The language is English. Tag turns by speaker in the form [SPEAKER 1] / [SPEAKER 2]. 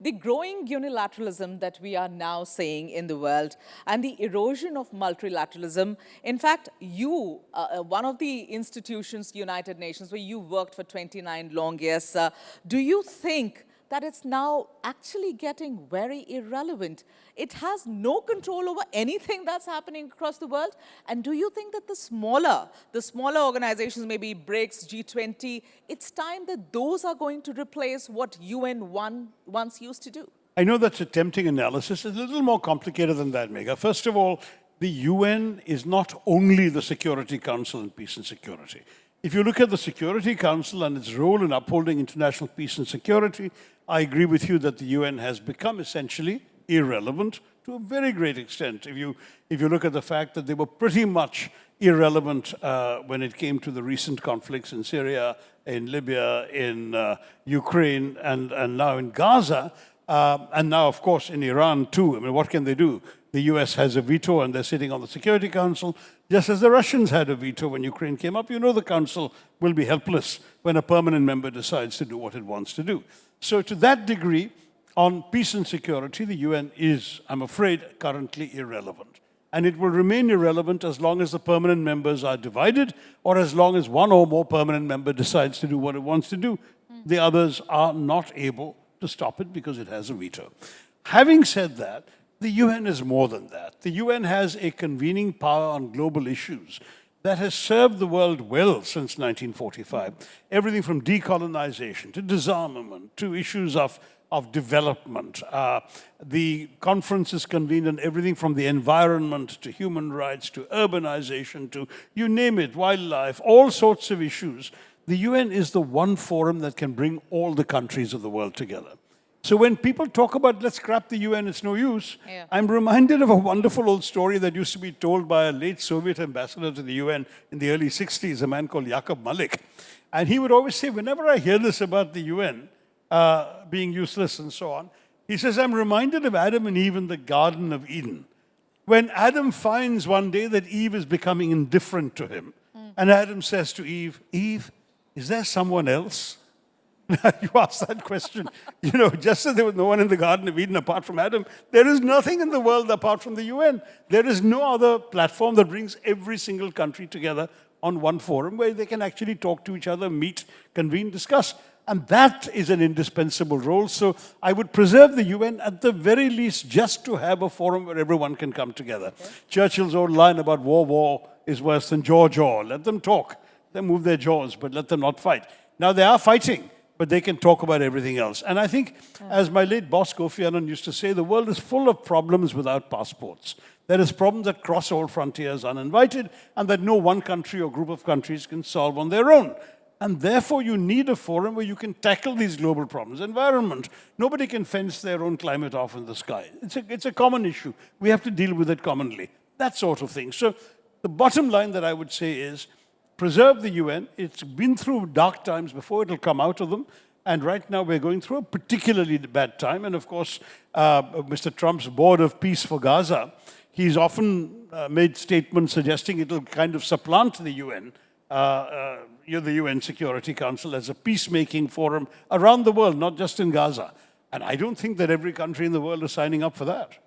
[SPEAKER 1] The growing unilateralism that we are now seeing in the world and the erosion of multilateralism. In fact, one of the institutions, United Nations, where you worked for 29 long years, do you think that it's now actually getting very irrelevant? It has no control over anything that's happening across the world. And do you think that the smaller organizations, maybe BRICS, G20, it's time that those are going to replace what UN once used to do?
[SPEAKER 2] I know that's a tempting analysis. It's a little more complicated than that, Megha. First of all, the UN is not only the Security Council in peace and security. If you look at the Security Council and its role in upholding international peace and security, I agree with you that the UN has become essentially irrelevant to a very great extent. If you look at the fact that they were pretty much irrelevant when it came to the recent conflicts in Syria, in Libya, in Ukraine, and now in Gaza, and now, of course, in Iran too. I mean, what can they do? The US has a veto and they're sitting on the Security Council, just as the Russians had a veto when Ukraine came up. You know the Council will be helpless when a permanent member decides to do what it wants to do. So to that degree, on peace and security, the UN is, I'm afraid, currently irrelevant. And it will remain irrelevant as long as the permanent members are divided or as long as one or more permanent member decides to do what it wants to do. The others are not able to stop it because it has a veto. Having said that, the UN is more than that. The UN has a convening power on global issues that has served the world well since 1945. Everything from decolonization to disarmament to issues of development. The conference is convened on everything from the environment to human rights to urbanization to, you name it, wildlife, all sorts of issues. The UN is the one forum that can bring all the countries of the world together. So when people talk about, let's scrap the UN, it's no use, yeah. I'm reminded of a wonderful old story that used to be told by a late Soviet ambassador to the UN in the early 60s, a man called Yakub Malik. And he would always say, whenever I hear this about the UN being useless and so on, he says, I'm reminded of Adam and Eve in the Garden of Eden. When Adam finds one day that Eve is becoming indifferent to him, and Adam says to Eve, Eve, is there someone else? You ask that question, you know, just as there was no one in the Garden of Eden apart from Adam, there is nothing in the world apart from the UN. There is no other platform that brings every single country together on one forum where they can actually talk to each other, meet, convene, discuss. And that is an indispensable role. So I would preserve the UN at the very least just to have a forum where everyone can come together. Okay. Churchill's old line about war is worse than jaw. Let them talk. They move their jaws, but let them not fight. Now they are fighting, but they can talk about everything else. And I think, as my late boss Kofi Annan used to say, the world is full of problems without passports. There is problems that cross all frontiers uninvited and that no one country or group of countries can solve on their own. And therefore, you need a forum where you can tackle these global problems. Environment. Nobody can fence their own climate off in the sky. It's a common issue. We have to deal with it commonly. That sort of thing. So the bottom line that I would say is, preserve the UN. It's been through dark times before. It'll come out of them. And right now we're going through a particularly bad time. And of course, Mr. Trump's board of peace for Gaza, he's often made statements suggesting it'll kind of supplant the UN, the UN Security Council as a peacemaking forum around the world, not just in Gaza. And I don't think that every country in the world is signing up for that.